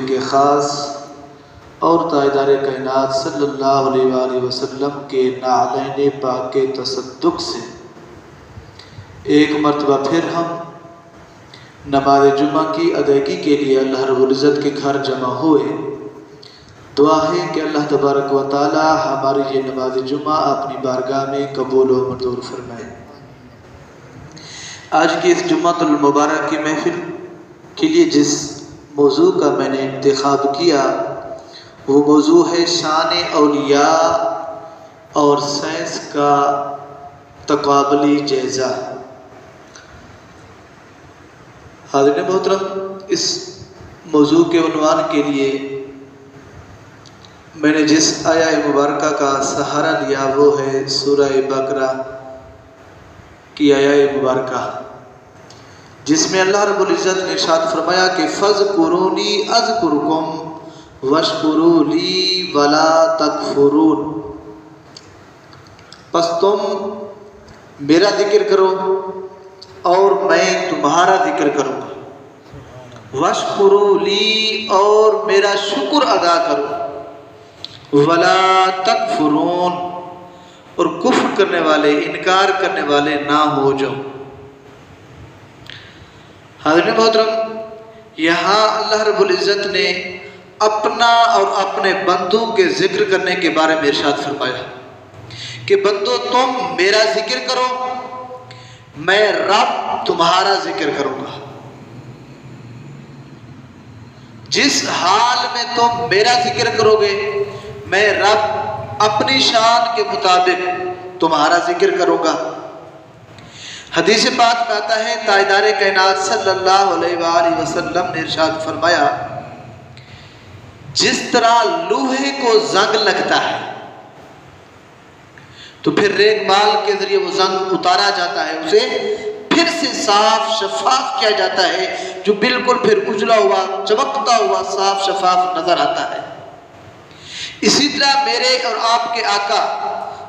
کے خاص اور تاجدار کائنات صلی اللہ علیہ وآلہ وسلم کے نعلین پاک کے تصدق سے ایک مرتبہ پھر ہم نماز جمعہ کی ادائیگی کے لیے اللہ رب العزت کے گھر جمع ہوئے۔ دعا ہے کہ اللہ تبارک و تعالی ہماری یہ نماز جمعہ اپنی بارگاہ میں قبول و منظور فرمائے۔ آج کی اس جمعۃ المبارک کی محفل کے لیے جس موضوع کا میں نے انتخاب کیا وہ موضوع ہے شان اولیاء اور سائنس کا تقابلی جائزہ۔ حاضرین محترم، اس موضوع کے عنوان کے لیے میں نے جس آیہ مبارکہ کا سہارا لیا وہ ہے سورہ بقرہ کی آیہ مبارکہ، جس میں اللہ رب العزت نے ارشاد فرمایا کہ فَاذْكُرُونِي أَذْكُرْكُمْ وَاشْكُرُوا لِي وَلَا تَكْفُرُونَ۔ پس تم میرا ذکر کرو اور میں تمہارا ذکر کروں گا، وَاشْكُرُوا لِي اور میرا شکر ادا کرو، وَلَا تَكْفُرُونَ اور کفر کرنے والے، انکار کرنے والے نہ ہو جاؤ۔ حاضرین محترم، یہاں اللہ رب العزت نے اپنا اور اپنے بندوں کے ذکر کرنے کے بارے میں ارشاد فرمایا کہ بندو تم میرا ذکر کرو، میں رب تمہارا ذکر کروں گا۔ جس حال میں تم میرا ذکر کرو گے میں رب اپنی شان کے مطابق تمہارا ذکر کروں گا۔ حدیث پاک میں آتا ہے تاجدار کائنات صلی اللہ علیہ وآلہ وسلم نے ارشاد فرمایا جس طرح لوہے کو زنگ لگتا ہے تو پھر ریگ مال کے ذریعے وہ زنگ اتارا جاتا ہے، اسے پھر سے صاف شفاف کیا جاتا ہے، جو بالکل پھر اجلا ہوا چمکتا ہوا صاف شفاف نظر آتا ہے۔ اسی طرح میرے اور آپ کے آقا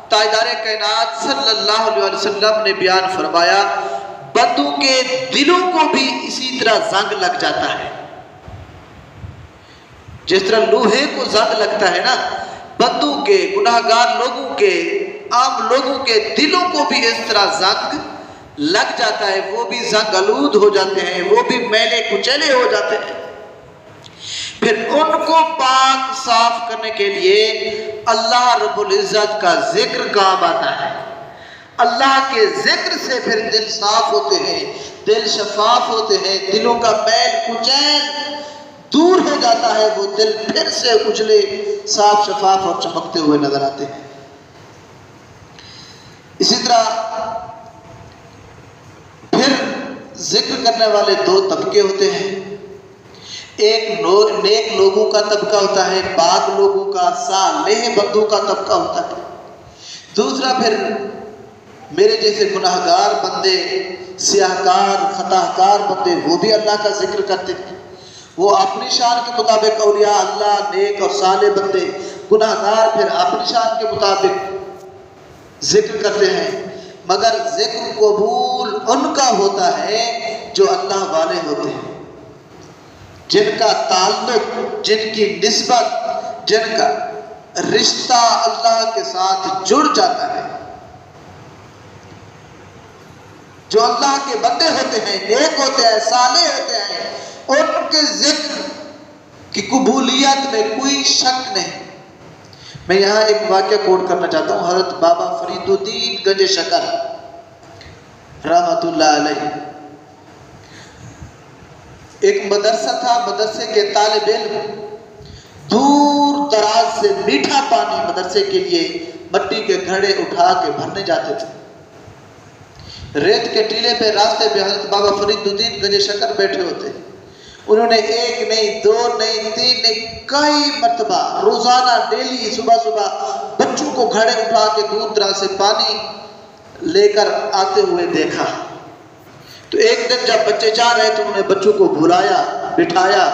تاجدار کائنات صلی اللہ علیہ وسلم نے بیان فرمایا بندوں کے دلوں کو بھی اسی طرح زنگ لگ جاتا ہے۔ جس طرح لوہے کو زنگ لگتا ہے نا، بندوں کے، گناہگار لوگوں کے، عام لوگوں کے دلوں کو بھی اس طرح زنگ لگ جاتا ہے، وہ بھی زنگ آلود ہو جاتے ہیں، وہ بھی میلے کچیلے ہو جاتے ہیں۔ پھر ان کو پاک صاف کرنے کے لیے اللہ رب العزت کا ذکر کام آتا ہے۔ اللہ کے ذکر سے پھر دل صاف ہوتے ہیں، دل شفاف ہوتے ہیں، دلوں کا میل کچیل دور ہو جاتا ہے، وہ دل پھر سے اجلے صاف شفاف اور چمکتے ہوئے نظر آتے ہیں۔ اسی طرح پھر ذکر کرنے والے دو طبقے ہوتے ہیں، ایک نیک لوگوں کا طبقہ ہوتا ہے، پاک لوگوں کا، صالح بندوں کا طبقہ ہوتا ہے۔ دوسرا پھر میرے جیسے گناہگار بندے، سیاہکار، خطاکار بندے، وہ بھی اللہ کا ذکر کرتے ہیں، وہ اپنی شان کے مطابق اولیاء اللہ، نیک اور صالح بندے، گناہگار پھر اپنی شان کے مطابق ذکر کرتے ہیں، مگر ذکر قبول ان کا ہوتا ہے جو اللہ والے ہوتے ہیں، جن کا تعلق، جن کی نسبت، جن کا رشتہ اللہ کے ساتھ جڑ جاتا ہے۔ جو اللہ کے بندے ہوتے ہیں، نیک ہوتے ہیں، صالح ہوتے ہیں، ان کے ذکر کی قبولیت میں کوئی شک نہیں۔ میں یہاں ایک واقعہ کوٹ کرنا چاہتا ہوں، حضرت بابا فرید الدین گنج شکر رحمۃ اللہ علیہ، ایک مدرسہ تھا، مدرسے کے طالب علم دور دراز سے میٹھا پانی مدرسے کے لیے مٹی کے گھڑے اٹھا کے بھرنے جاتے تھے۔ ریت کے ٹیلے پہ، راستے پہ حضرت بابا فرید الدین گنج شکر بیٹھے ہوتے، انہوں نے ایک نہیں، دو نہیں، تین نہیں، کئی مرتبہ روزانہ ڈیلی صبح صبح بچوں کو گھڑے اٹھا کے دور دراز سے پانی لے کر آتے ہوئے دیکھا۔ تو ایک دن جب بچے جا رہے تو انہوں نے بچوں کو بلایا، بٹھایا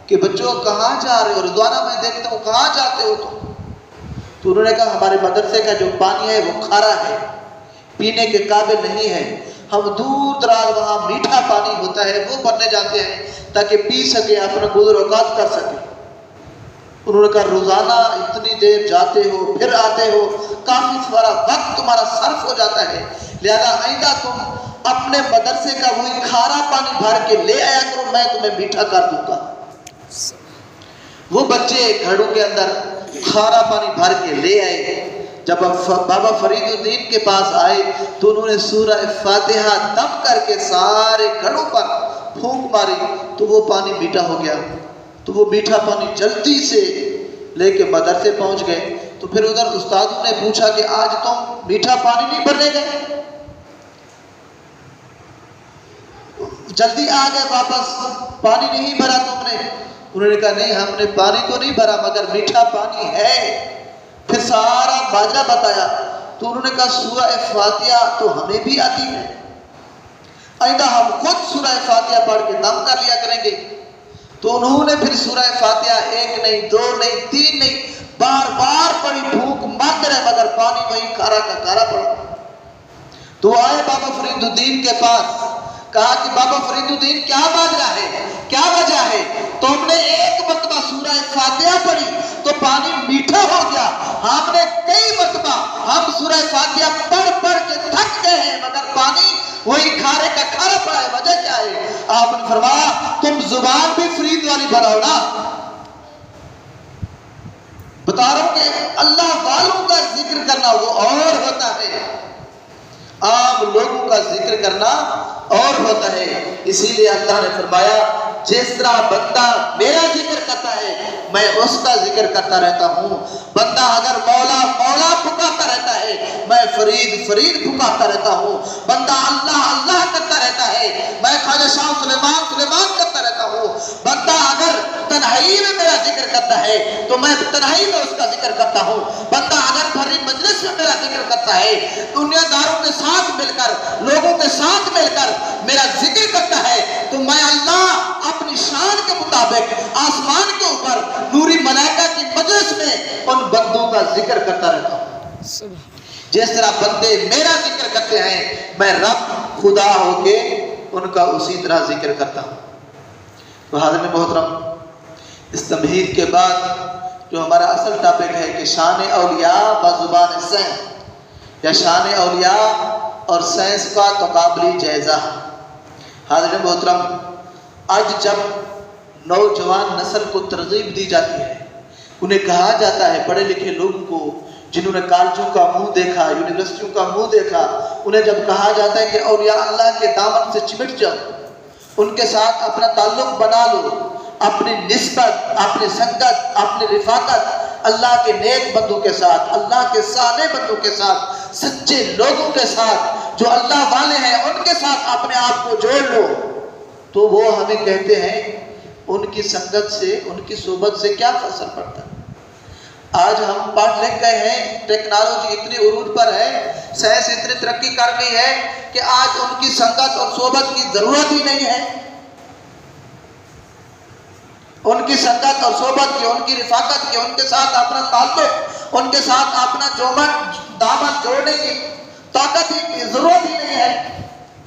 کہ بچوں کہاں جا رہے ہو؟ روزانہ میں دیکھتا ہوں، کہاں جاتے ہو تم؟ تو انہوں نے کہا ہمارے مدرسے کا جو پانی ہے وہ کھارا ہے، پینے کے قابل نہیں ہے، ہم دور دراز وہاں میٹھا پانی ہوتا ہے وہ بننے جاتے ہیں تاکہ پی سکے، اپنا گزر اوقات کر سکے۔ انہوں نے کہا روزانہ اتنی دیر جاتے ہو پھر آتے ہو، کافی سارا وقت تمہارا صرف ہو جاتا ہے، لہذا آئندہ تم اپنے مدرسے کا وہی کھارا پانی بھر کے لے آیا کرو، میں تمہیں میٹھا کر دوں گا۔ وہ بچے گھڑوں کے اندر کھارا پانی بھر کے لے آئے۔ جب بابا فرید الدین کے پاس آئے تو انہوں نے سورہ فاتحہ دم کر کے سارے گھڑوں پر پھونک ماری تو وہ پانی میٹھا ہو گیا۔ تو وہ میٹھا پانی جلدی سے لے کے مدرسے پہنچ گئے۔ تو پھر ادھر استادوں نے پوچھا کہ آج تم میٹھا پانی نہیں بھرنے گئے، جلدی آ گئے واپس، پانی نہیں بھرا تم نے؟ انہوں نے کہا نہیں، ہم نے پانی تو نہیں بھرا مگر میٹھا پانی ہے۔ پھر سارا ماجرا بتایا تو انہوں نے کہا سورہ فاتحہ تو ہمیں بھی آتی ہے، آئندہ ہم خود سورہ فاتحہ پڑھ کے دم کر لیا کریں گے۔ تو انہوں نے پھر سورہ فاتحہ 1 نہیں 2 نہیں 3 نہیں بار بار پڑھی، پھونک مارتے رہے مگر پانی وہی کھارا کا کھارا پڑا۔ تو آئے بابا فرید الدین کے پاس، کہا کہ بابا فرید الدین کیا ماجرا ہے، کیا وجہ ہے؟ تو ہم نے ایک مرتبہ سورہ فاتحہ پڑھی تو پانی میٹھا ہو گیا، ہم نے کئی مرتبہ ہم سورہ فاتحہ پڑھ پڑھ کے تھک گئے ہیں مگر پانی وہی کھارے کا کھارا پڑا ہے، وجہ کیا ہے؟ آپ نے فرمایا تم زبان بھی فرید والی بناؤ نا۔ بتا رہا ہوں کہ اللہ والوں کا ذکر کرنا وہ اور ہوتا ہے، عام لوگوں کا ذکر کرنا اور ہوتا ہے۔ اسی لیے اللہ نے فرمایا جس طرح بندہ میرا ذکر کرتا ہے میں اس کا ذکر کرتا رہتا ہوں، بندہ اگر مولا مولا پکارتا رہتا ہے میں فرید فرید پکارتا رہتا ہوں، بندہ اللہ اللہ کرتا رہتا ہے میں خواجہ شاہ سلیمان سلیمان کرتا رہتا ہوں، بندہ اگر تنہائی میں میرا ذکر کرتا ہے تو میں تنہائی میں اس کا ذکر کرتا ہوں، بندہ اگر بھری مجلس میں میرا ذکر کرتا ہے، دنیا داروں کے ساتھ مل کر لوگوں کے ساتھ مل کر میرا ذکر کرتا ہے تو میں اللہ اپنی شان کے مطابق آسمان کے اوپر نوری ملائکہ کی مجلس میں ان بندوں کا ذکر کرتا رہتا ہوں۔ جس طرح بندے میرا ذکر کرتے ہیں میں رب خدا ہو کے ان کا اسی طرح ذکر کرتا ہوں۔ تو حاضرین محترم، اس تمہید کے بعد جو ہمارا اصل ٹاپک ہے کہ شان اولیاء بزبان سینس یا شان اولیاء اور سائنس کا تقابلی جائزہ۔ حاضرین محترم، آج جب نوجوان نسل کو ترغیب دی جاتی ہے، انہیں کہا جاتا ہے، پڑھے لکھے لوگوں کو جنہوں نے کالجوں کا منہ دیکھا، یونیورسٹیوں کا منہ دیکھا، انہیں جب کہا جاتا ہے کہ اولیاء اللہ کے دامن سے چمٹ جاؤ، ان کے ساتھ اپنا تعلق بنا لو، اپنی نسبت، اپنی سنگت، اپنی رفاقت اللہ کے نیک بندوں کے ساتھ، اللہ کے صالح بندوں کے ساتھ، سچے لوگوں کے ساتھ جو اللہ والے ہیں ان کے ساتھ اپنے آپ کو جوڑ لو، تو وہ ہمیں کہتے ہیں ان کی سنگت سے، ان کی صحبت سے کیا اثر پڑتا ہے۔ آج ہم پڑھ لکھ گئے ہیں، ٹیکنالوجی اتنی عروج پر ہے، سائنس اتنی ترقی کر گئی ہے کہ آج ان کی سنگت اور صحبت کی ضرورت ہی نہیں ہے۔ ان کی سنگت اور صحبت کی، ان کی رفاقت کی، ان کے ساتھ اپنا تعلق، ان کے ساتھ اپنا دامن جوڑنے کی طاقت کی ضرورت ہی نہیں ہے۔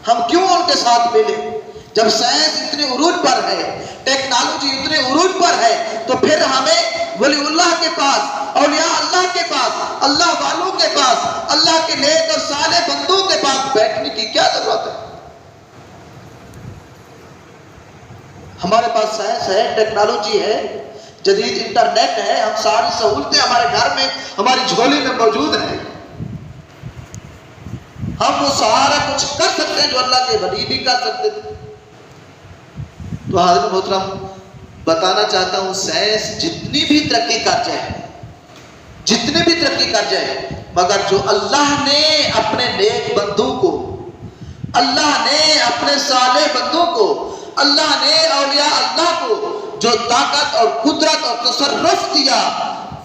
ہم کیوں ان کے ساتھ ملیں؟ جب سائنس اتنی عروج پر ہے، ٹیکنالوجی اتنی عروج پر ہے، تو پھر ہمیں ولی اللہ کے پاس، اولیاء اللہ کے پاس، اللہ والوں کے پاس، اللہ کے نیک اور صالح بندوں کے پاس بیٹھنے کی کیا ضرورت ہے؟ ہمارے پاس سائنس ہے، ٹیکنالوجی ہے، جدید انٹرنیٹ ہے، ہم ساری سہولتیں ہمارے گھر میں، ہماری جھولی میں موجود ہیں، ہم وہ سارا کچھ کر سکتے ہیں جو اللہ کے ولی بھی کر سکتے تھے۔ تو حضرت محترم بتانا چاہتا ہوں، سائنس جتنی بھی ترقی کر جائے، مگر جو اللہ نے اپنے نیک بندوں کو، اللہ نے اپنے صالح بندوں کو، اللہ نے اولیاء اللہ کو جو طاقت اور قدرت اور تصرف دیا،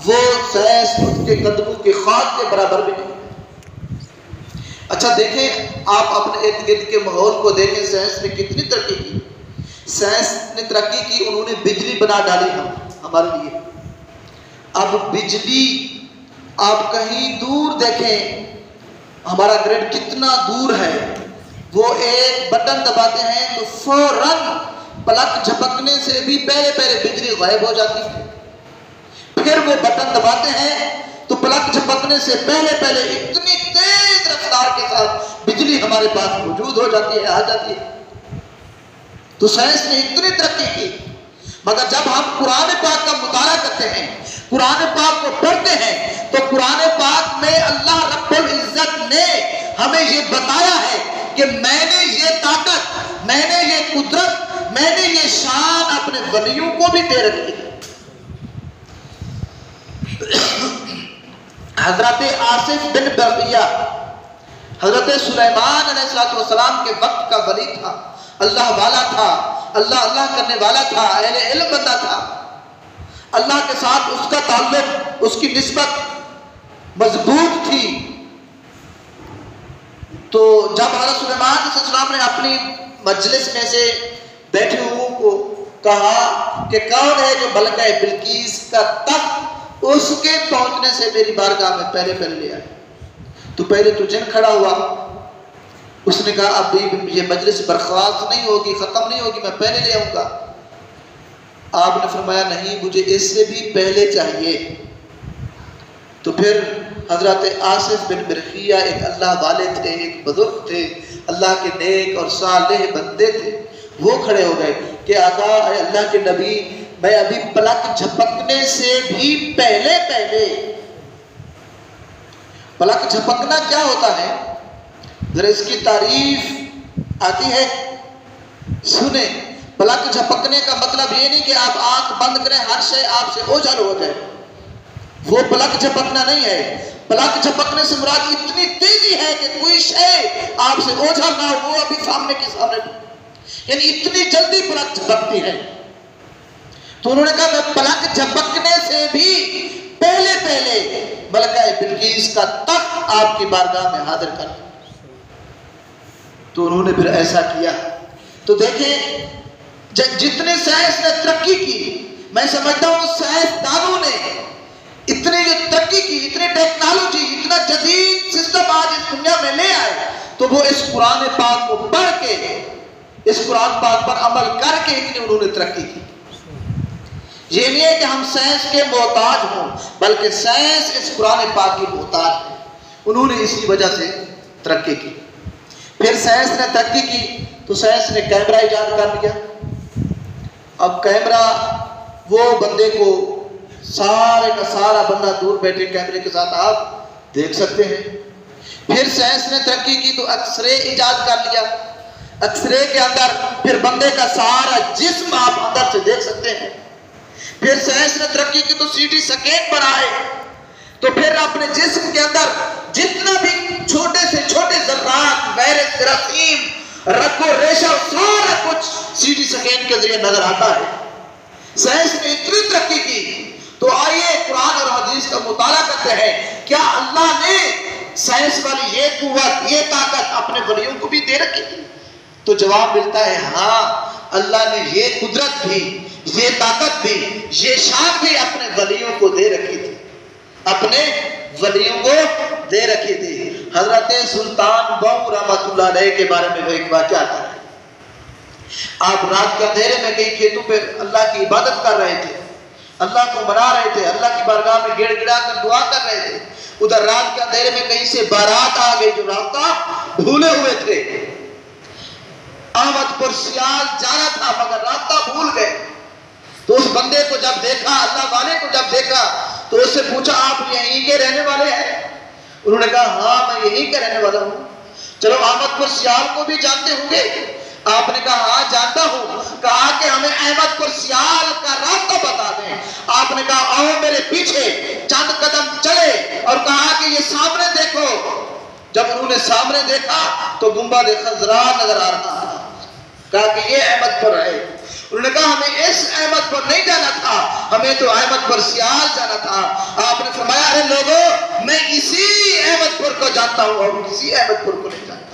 وہ سائنس اس کے قدموں کے خاک کے برابر بھی نہیں۔ اچھا دیکھیں، آپ اپنے ارد گرد کے ماحول کو دیکھیں، سائنس نے کتنی ترقی کی۔ سائنس نے ترقی کی، انہوں نے بجلی بنا ڈالی ہمارے لیے۔ اب بجلی آپ کہیں دور دیکھیں، ہمارا گریڈ کتنا دور ہے، وہ ایک بٹن دباتے ہیں تو فوراً پلک جھپکنے سے بھی پہلے بجلی غائب ہو جاتی ہے. پھر وہ بٹن دباتے ہیں تو پلک جھپکنے سے پہلے اتنی تیز رفتار کے ساتھ بجلی ہمارے پاس موجود ہو جاتی ہے، آ جاتی ہے. تو سائنس نے اتنی ترقی کی، مگر جب ہم قرآن پاک کا مطالعہ کرتے ہیں، قرآن پاک کو پڑھتے ہیں، تو قرآن پاک میں اللہ رب العزت نے ہمیں یہ بتایا ہے کہ میں نے یہ طاقت، میں نے یہ قدرت، میں نے یہ شان اپنے ولیوں کو بھی دے رکھی ہے. حضرت آصف بن برقیہ حضرت سلیمان علیہ السلام کے وقت کا ولی تھا، اللہ والا تھا، اللہ کرنے والا تھا، اہل علم بندہ تھا. اللہ کے ساتھ اس کا تعلق، اس کی نسبت مضبوط تھی. تو جب حضرت سلیمان علیہ السلام نے اپنی مجلس میں سے بیٹھے ہوئے کو کہا کہ کون ہے جو ملکہ بلقیس کا تخت اس کے پہنچنے سے میری بارگاہ میں پہلے لے آئے، تو پہلے تو جن کھڑا ہوا. اس نے کہا اب یہ مجلس برخاست نہیں ہوگی، ختم نہیں ہوگی، میں پہلے لے آؤں گا. آپ نے فرمایا نہیں، مجھے اس سے بھی پہلے چاہیے. تو پھر حضرت آصف بن برقیہ ایک اللہ والے تھے، ایک بزرگ تھے، اللہ کے نیک اور صالح بندے تھے. وہ کھڑے ہو گئے کہ آقا اے اللہ کے نبی، میں ابھی پلک جھپکنے سے بھی پہلے پلک جھپکنا کیا ہوتا ہے ذرا اس کی تعریف آتی ہے، سنیں. پلک جھپکنے کا مطلب یہ نہیں کہ آپ آنکھ بند کریں ہر شے آپ سے اوجھل ہو جائے، وہ پلک جھپکنا نہیں ہے. پلک جھپکنے سے مراد اتنی تیزی ہے کہ کوئی شے آپ سے اوجھل نہ ہو، وہ ابھی سامنے کے سامنے، یعنی اتنی جلدی پلک جھپکتی ہے. تو انہوں نے کہا میں پلک جھپکنے سے بھی پہلے ملکہ بلقیس کا تخت آپ کی بارگاہ میں حاضر کر. تو انہوں نے پھر ایسا کیا. تو دیکھیں جتنے سائنس نے ترقی کی، میں سمجھتا ہوں سائنس دانوں نے اتنی ترقی کی، اتنی ٹیکنالوجی، اتنا جدید سسٹم آج اس دنیا میں لے آئے، تو وہ اس قرآن پاک کو پڑھ کے، اس قرآن پاک پر عمل کر کے اتنی انہوں نے ترقی کی. یہ نہیں ہے کہ ہم سائنس کے محتاج ہوں، بلکہ سائنس اس قرآن پاک کی محتاج ہے. انہوں نے اسی وجہ سے ترقی کی. پھر سائنس نے ترقی کی تو سائنس نے کیمرہ ایجاد کر لیا. اب کیمرہ وہ بندے کو سارے کا سارا بندہ دور بیٹھے کیمرے کے ساتھ آپ دیکھ سکتے ہیں. پھر سائنس نے ترقی کی تو ایکس رے ایجاد کر لیا. ایکس رے کے اندر پھر بندے کا سارا جسم آپ اندر سے دیکھ سکتے ہیں. پھر سائنس نے ترقی کی تو سی ٹی سکین بنائے، تو پھر اپنے جسم کے اندر جتنا بھی چھوٹے سے چھوٹے ذرات، وائرس، جراثیم، رگ و ریشہ، سارا کچھ سی ٹی سکین کے ذریعے نظر آتا ہے. سائنس نے اتنی ترقی کی. تو آئیے قرآن اور حدیث کا مطالعہ کرتے ہیں، کیا اللہ نے سائنس والی یہ قوت، یہ طاقت اپنے ولیوں کو بھی دے رکھی تھی؟ تو جواب ملتا ہے ہاں، اللہ نے یہ قدرت بھی، یہ طاقت بھی، یہ شان بھی اپنے ولیوں کو دے رکھی تھی، اپنے ولیوں کو دے رکھی تھی. حضرت سلطان بہو رحمۃ اللہ علیہ کے بارے میں وہ ایک واقعہ آتا ہے. آپ رات کے اندھیرے میں کئی کھیتوں پہ اللہ کی عبادت کر رہے تھے، اللہ کو منا رہے تھے، اللہ کی بارگاہ میں گڑ گڑا کر دعا کر رہے تھے. ادھر رات کے اندھیرے میں کہیں سے بارات آ گئی جو راستہ بھولے ہوئے تھے. احمد پر سیال جانا تھا مگر راستہ بھول گئے. تو اس بندے کو جب دیکھا، اللہ والے کو جب دیکھا، تو اس سے پوچھا آپ یہیں کے رہنے والے ہیں؟ انہوں نے کہا ہاں میں یہیں کے رہنے والا ہوں. چلو احمد پر سیال کو بھی جانتے ہوں گے؟ آپ نے کہا ہاں جانتا ہوں. کہا کہ ہمیں احمد پر سیال کا راستہ بتا دیں. آپ نے کہا آؤ میرے پیچھے. چند قدم چلے اور کہا کہ یہ سامنے دیکھو. جب انہوں نے سامنے دیکھا تو گنبد خضرا نظر آ رہا تھا. کہا کہ یہ احمد پر ہے. انہوں نے کہا ہمیں اس احمد پر نہیں جانا تھا، ہمیں تو احمد پر سیال جانا تھا. آپ نے فرمایا ارے لوگوں، میں اسی احمد پر کو جانتا ہوں اور کسی احمد پر کو نہیں جانتا.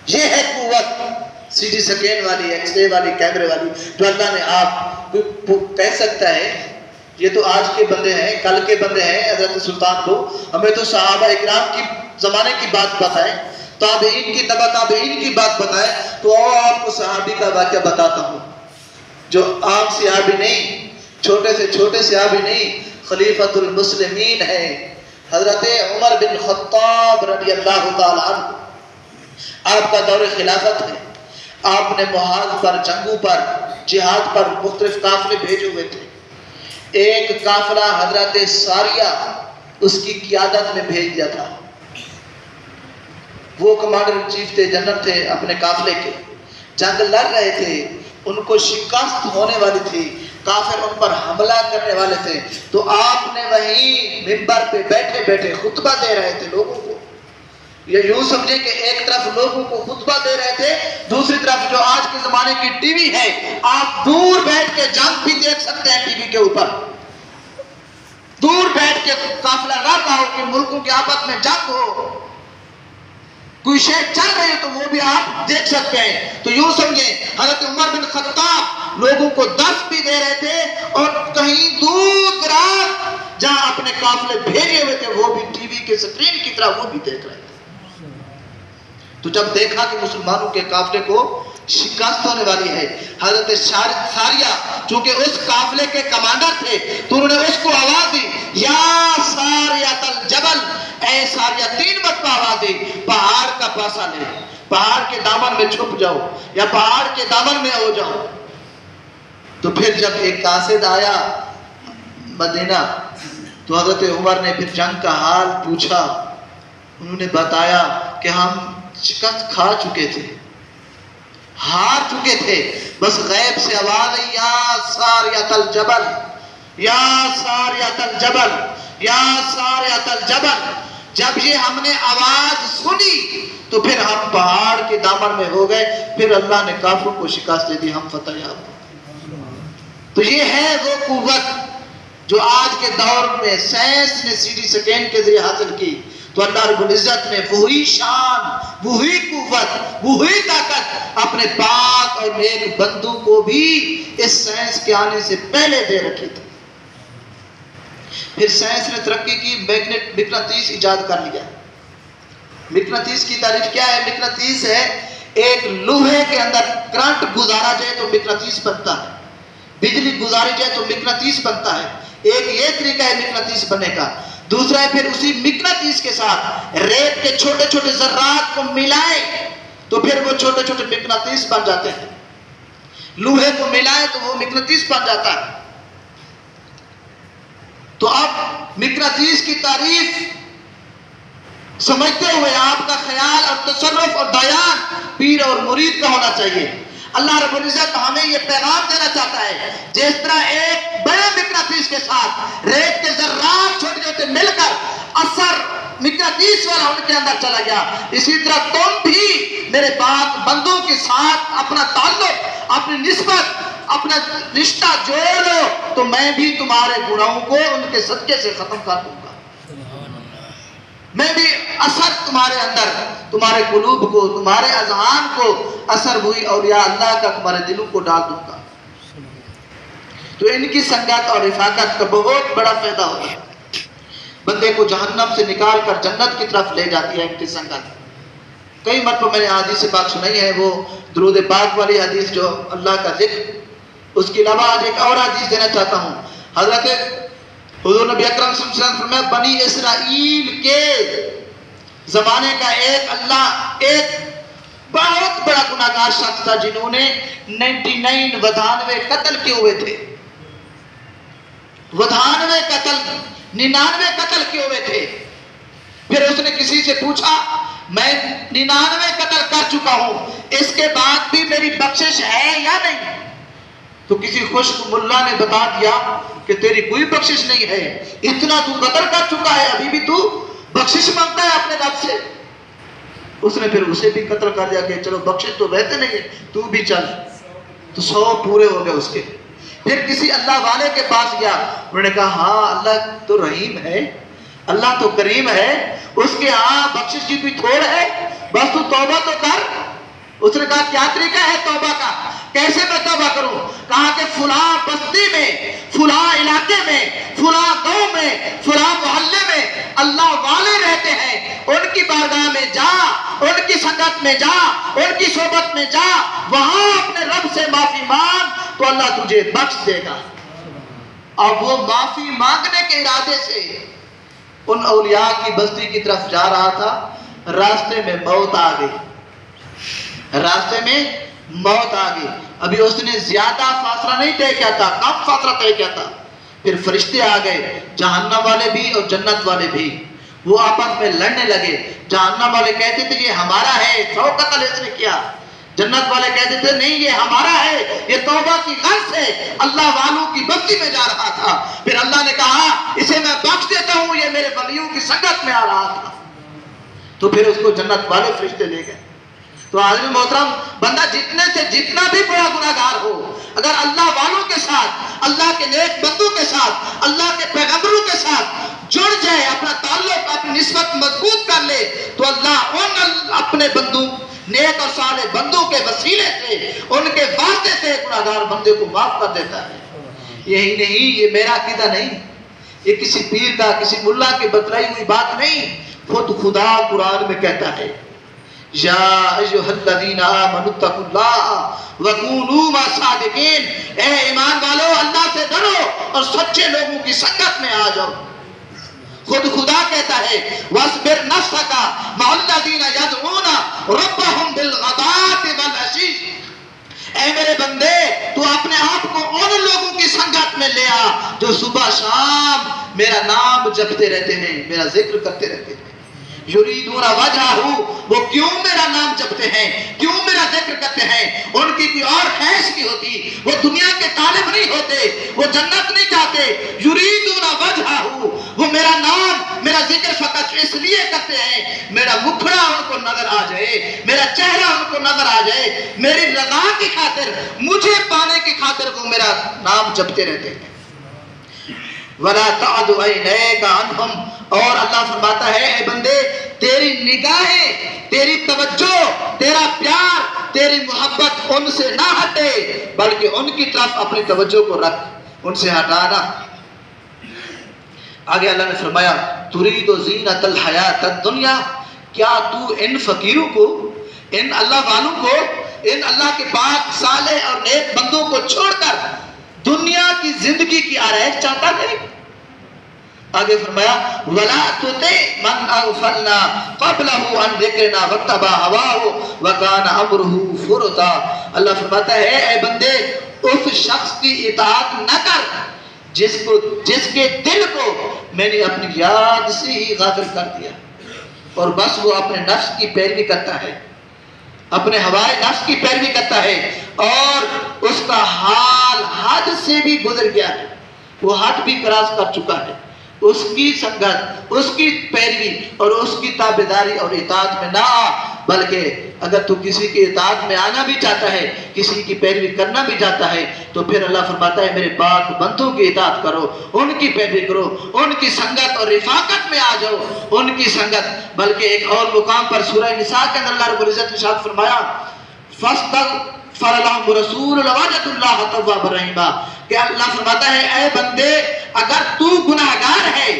یہ ہے قوت سی ٹی سکین والی، ایکس رے والی، کیمرے والی، جو اللہ نے آپ کہہ سکتا ہے یہ تو آج کے بندے ہیں، کل کے بندے ہیں. حضرت سلطان کو ہمیں تو صحابہ اکرام کی زمانے کی بات پتہ ہے. تابعین کی تبع تابعین کی بات بتائے تو آپ کو صحابی کا واقعہ بتاتا ہوں جو عام صحابی نہیں، چھوٹے سے چھوٹے صحابی نہیں، خلیفۃ المسلمین ہے حضرت عمر بن خطاب رضی اللہ تعالی عنہ۔ آپ کا دور خلافت ہے، آپ نے محاذ پر، جنگوں پر، جہاد پر مختلف قافلے بھیجے ہوئے تھے۔ ایک قافلہ حضرت ساریہ اس کی قیادت میں بھیج دیا تھا، وہ کمانڈر ان چیف تھے، جنرل تھے اپنے قافلے کے، جنگ لڑ رہے تھے، ان کو شکست ہونے والی تھی، کافر ان پر حملہ کرنے والے تھے، تو آپ نے وہیں منبر پہ بیٹھے بیٹھے خطبہ دے رہے تھے لوگوں کو۔ یہ یوں سمجھے کہ ایک طرف لوگوں کو خطبہ دے رہے تھے، دوسری طرف جو آج کے زمانے کی ٹی وی ہے، آپ دور بیٹھ کے جنگ بھی دیکھ سکتے ہیں ٹی وی کے اوپر، دور بیٹھ کے قافلہ لڑ رہا ہو کہ ملکوں کے آپس میں جنگ ہو، کوئی شے چل رہی ہے تو وہ بھی آپ دیکھ سکتے ہیں۔ تو یوں سمجھیں حضرت عمر بن خطاب لوگوں کو دست بھی دے رہے تھے اور کہیں دور دراز جہاں اپنے قافلے بھیجے ہوئے تھے وہ بھی ٹی وی کے سکرین کی طرح وہ بھی دیکھ رہے تھے۔ تو جب دیکھا کہ مسلمانوں کے قافلے کو شکست ہونے والی ہے، حضرت ساریہ چونکہ اس قافلے کے کمانڈر تھے تو انہوں نے اس کو آواز دی، یا ساریۃ الجبل، اے ساریہ، 3 مرتبہ آواز دی، پہاڑ کا پاسا لے، پہاڑ کے دامن میں چھپ جاؤ یا پہاڑ کے دامن میں ہو جاؤ۔ تو پھر جب ایک قاصد آیا مدینہ تو حضرت عمر نے پھر جنگ کا حال پوچھا، انہوں نے بتایا کہ ہم شکست کھا چکے تھے، ہار چکے تھے، بس غیب سے آواز ہے، یا ساریۃ الجبل، یا ساریۃ الجبل، یا ساریۃ الجبل۔ جب یہ ہم نے آواز سنی تو پھر ہم پہاڑ کے دامن میں ہو گئے، پھر اللہ نے کافروں کو شکست دے دی، ہم فتح یاب۔ تو یہ ہے وہ قوت جو آج کے دور میں سائنس نے سی ٹی سکین کے ذریعے حاصل کی، تو اللہ رب العزت نے وہی شان، وہی قوت، وہی طاقت اپنے پاک اور نیک بندوں کو بھی اس سائنس کے آنے سے پہلے دے رکھی تھی۔ پھر سائنس نے ترقی کی، مقناطیس ایجاد کر لیا۔ مقناطیس کی تعریف کیا ہے؟ مقناطیس ہے ایک لوہے کے اندر کرنٹ گزارا جائے تو مقناطیس بنتا ہے، بجلی گزاری جائے تو مقناطیس بنتا ہے۔ ایک یہ طریقہ ہے مقناطیس بننے کا۔ دوسرا ہے پھر اسی مقناطیس کے ساتھ ریت کے چھوٹے چھوٹے ذرات کو ملائے تو پھر وہ چھوٹے چھوٹے مقناطیس بن جاتے ہیں، لوہے کو ملائے تو وہ مقناطیس بن جاتا ہے۔ تو اب مقناطیس کی تعریف سمجھتے ہوئے آپ کا خیال اور تصرف اور بیان پیر اور مرید کا ہونا چاہیے۔ اللہ رب العزت ہمیں یہ پیغام دینا چاہتا ہے، جس طرح ایک بڑے مقناطیس کے ساتھ ریت کے ذرات چھوٹے چھوٹے مل کر اثر مقناطیس والا ان کے اندر چلا گیا، اسی طرح تم بھی میرے پاک بندوں کے ساتھ اپنا تعلق، اپنی نسبت، اپنا رشتہ جوڑ لو تو میں بھی تمہارے گناہوں کو ان کے صدقے سے ختم کر دوں گا، میں بھی اثر تمہارے اندر، تمہارے قلوب کو، تمہارے اذہان کو اثر ہوئی اولیاء اللہ کا تمہارے دلوں کو ڈال دوں گا۔ تو ان کی سنگت اور رفاقت کا بہت بڑا فائدہ ہوتا ہے، بندے کو جہنم سے نکال کر جنت کی طرف لے جاتی ہے ان کی سنگت۔ کئی مرتبہ میں نے حدیث سے بات سنائی ہے، وہ درود پاک والی حدیث جو اللہ کا ذکر، اس کے علاوہ آج ایک اور حدیث دینا چاہتا ہوں۔ حضرت حضور نبی اکرم صلی اللہ علیہ وسلم فرمایا، بنی اسرائیل کے زمانے کا ایک بہت بڑا گناہگار شخص تھا جنہوں نے 99 قتل کیے ہوئے تھے، 99 قتل کیے ہوئے تھے۔ پھر اس نے کسی سے پوچھا، میں 99 قتل کر چکا ہوں، اس کے بعد بھی میری بخشش ہے یا نہیں؟ تو کسی خشک ملا نے بتا دیا کہ تیری کوئی بخشش نہیں ہے، اتنا تو قتل کر چکا ہے، ابھی بھی تو بخشش مانگتا ہے اپنے رب سے۔ اس نے پھر اسے بھی قتل کر دیا کہ چلو بخشش تو رہتے نہیں ہے، تو بھی چل۔ تو 100 پورے ہو گئے اس کے۔ پھر کسی اللہ والے کے پاس گیا، انہوں نے کہا ہاں اللہ تو رحیم ہے، اللہ تو کریم ہے، اس کے ہاں بخشش کی کوئی تھوڑ ہے، بس تو توبہ تو کر۔ اس نے کہا کیا طریقہ ہے توبہ کا، کیسے میں توبہ کروں؟ کہا کہ فلاں بستی میں، فلاں علاقے میں، فلاں گاؤں میں، فلاں محلے میں اللہ والے رہتے ہیں ان کی بارگاہ میں جا، ان کی سنگت میں جا، ان کی صحبت میں جا، وہاں اپنے رب سے معافی مانگ تو اللہ تجھے بخش دے گا۔ اب وہ معافی مانگنے کے ارادے سے ان اولیاء کی بستی کی طرف جا رہا تھا، راستے میں موت آ گئی، راستے میں موت آ گئی۔ ابھی اس نے زیادہ فاصلہ نہیں طے کیا تھا، کم فاصلہ طے کیا تھا۔ پھر فرشتے آ گئے، جہنم والے بھی اور جنت والے بھی، وہ آپس میں لڑنے لگے۔ جہنم والے کہتے تھے یہ ہمارا ہے، 100 قتل اس نے کیا۔ جنت والے کہتے تھے نہیں یہ ہمارا ہے، یہ توبہ کی غرض سے اللہ والوں کی بستی میں جا رہا تھا۔ پھر اللہ نے کہا اسے میں بخش دیتا ہوں، یہ میرے ولیوں کی سنگت میں آ رہا تھا۔ تو پھر اس کو جنت والے فرشتے لے گئے۔ تو حاضرین محترم، بندہ جتنے سے جتنا بھی بڑا گناہگار ہو، اگر اللہ والوں کے ساتھ، اللہ کے نیک بندوں کے ساتھ، اللہ کے پیغمبروں کے ساتھ جڑ جائے، اپنا تعلق، اپنی نسبت مضبوط کر لے، تو اللہ ان اپنے بندوں، نیک اور صالح بندوں کے وسیلے سے، ان کے واسطے سے گناہگار بندے کو معاف کر دیتا ہے۔ یہی نہیں، یہ میرا عقیدہ نہیں، یہ کسی پیر کا، کسی ملا کی بتلائی ہوئی بات نہیں، خود خدا قرآن میں کہتا ہے یا ایھا الذین آمنوا اتقوا اللہ وکونوا مع الصادقین، اے ایمان والو اللہ سے ڈرو اور سچے لوگوں کی سنگت میں آ جاؤ۔ خود خدا کہتا ہے وَاصْبِرْ نَفْسَكَ مَعَ الَّذِينَ يَدْعُونَ رَبَّهُمْ بِالْغَدَاةِ وَالْعَشِيِّ، اے میرے بندے تو اپنے آپ کو ان لوگوں کی سنگت میں لے آ جو صبح شام میرا نام جپتے رہتے ہیں، میرا ذکر کرتے رہتے ہیں۔ یریدون وجہہ، وہ کیوں میرا نام جپتے ہیں، کیوں میرا ذکر کرتے ہیں؟ ان کی کوئی اور خواہش نہیں ہوتی، وہ دنیا کے طالب نہیں ہوتے، وہ جنت نہیں چاہتے۔ یریدون وجہہ، وہ میرا نام، میرا ذکر فقط اس لیے کرتے ہیں میرا مکھڑا ان کو نظر آ جائے، میرا چہرہ ان کو نظر آ جائے، میری رضا کی خاطر، مجھے پانے کی خاطر وہ میرا نام جپتے رہتے ہیں۔ وَلَا تَعْدُ عَيْنَيْكَ عَنْهُمْ، اور اللہ فرماتا ہے اے بندے تیری نگاہیں، تیری توجہ، تیرا پیار، تیری محبت ان سے نہ ہٹے، بلکہ ان کی طرف اپنی توجہ کو رکھ، ان سے ہٹانا۔ آگے اللہ نے فرمایا ترید زینت الحیات الدنیا، کیا تو ان فقیروں کو، ان اللہ والوں کو، ان اللہ کے پاک صالح اور نیک بندوں کو چھوڑ کر دنیا کی زندگی کی آرائش چاہتا ہے؟ آگے فرمایا وَلَا تُطِعْ مَنْ أَغْفَلْنَا قَبْلَهُ عَنْ ذِكْرِنَا وَاتَّبَعَ هَوَاهُ وَكَانَ أَمْرُهُ فُرُطًا۔ اللہ فرماتا ہے اے بندے اس شخص کی اطاعت نہ کر جس کے دل کو میں نے اپنی یاد سے ہی غافل کر دیا، اور بس وہ اپنے نفس کی پیروی کرتا ہے، اپنے ہوائے نفس کی پیروی کرتا ہے، اور اس کا حال حد سے بھی گزر گیا ہے، وہ حد بھی کراس کر چکا ہے۔ اس کی سنگت، اس کی پیروی اور اس کی تابعداری اور اطاعت میں نہ آ، بلکہ اگر تو کسی کی اطاعت میں آنا بھی چاہتا ہے، کسی کی پیروی کرنا بھی چاہتا ہے، تو پھر اللہ فرماتا ہے میرے پاک بندوں کی اطاعت کرو، ان کی پیروی کرو، ان کی سنگت اور رفاقت میں آ جاؤ، ان کی سنگت۔ بلکہ ایک اور مقام پر سورہ نساء کے اندر اللہ رب العزت نے ارشاد فرمایا فَاسْتَغْفَرَ لَهُمْ رَسُولُ لَوَجَدُوا اللَّهَ تَوَّابًا رَحِيمًا، کہ اللہ فرماتا ہے اے بندے اگر تو گناہگار ہے،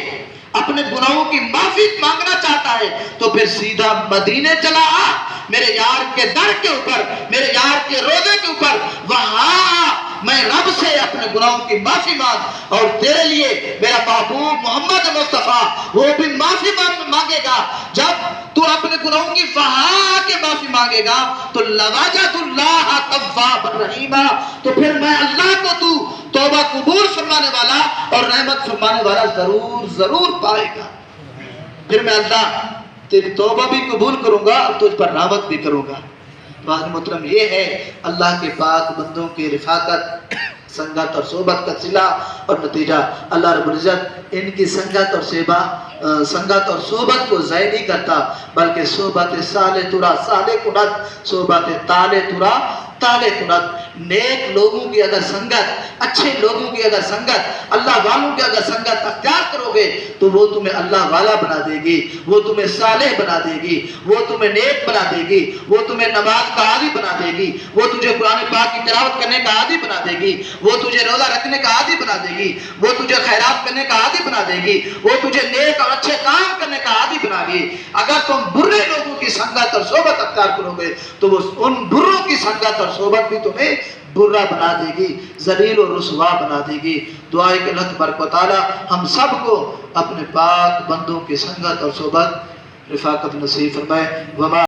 اپنے گناہوں کی معافی مانگنا چاہتا ہے، تو پھر سیدھا مدینے چلا آ، میرے یار کے در کے اوپر، میرے یار کے روزے کے اوپر، وہاں میں رب سے اپنے گناہوں کی معافی مانگ، اور تیرے لیے میرا محبوب محمد مصطفیٰ وہ بھی معافی مانگے گا۔ جب تو اپنے گناہوں کی وہاں کے معافی مانگے گا تو لَوَجَدُوا اللَّهَ تَوَّابًا رَحِيمًا، تو پھر میں اللہ کو تو توبہ قبول فرمانے والا اور رحمت فرمانے والا ضرور پائے گا۔ پھر میں اللہ تیری توبہ بھی قبول کروں گا اور تجھ پر رحمت بھی کروں گا۔ تو محترم یہ ہے اللہ کے پاک بندوں کی رفاقت، سنگت اور صحبت کا صلہ اور نتیجہ۔ اللہ رب العزت ان کی سنگت اور صحبت کو ضائع نہیں کرتا، بلکہ صحبت صالح ترا صالح کنت، صحبت تالے ترا تالے کنت۔ نیک لوگوں کی اگر سنگت، اچھے لوگوں کی اگر سنگت، اللہ والوں کی اگر سنگت اختیار کرو گے تو وہ تمہیں اللہ والا بنا دے گی، وہ تمہیں صالح بنا دے گی، وہ تمہیں نیک بنا دے گی، وہ تمہیں نماز کا عادی بنا دے گی، وہ تجھے قرآن پاک کی تلاوت کرنے کا عادی بنا دے گی، وہ تجھے روزہ رکھنے کا عادی بنا دے گی، وہ تجھے خیرات کرنے کا عادی بنا دے گی، وہ تجھے نیک اور اچھے کام کرنے کا عادی بنا گی۔ اگر تم برے لوگوں کی سنگت اور صحبت اختیار کرو گے تو وہ ان بروں کی سنگت اور صحبت بھی تمہیں برا بنا دے گی، ذلیل و رسوا بنا دے گی۔ دعا ہے کہ اللہ تبارک و تعالی ہم سب کو اپنے پاک بندوں کی سنگت اور صحبت رفاقت نصیب فرمائے۔ وما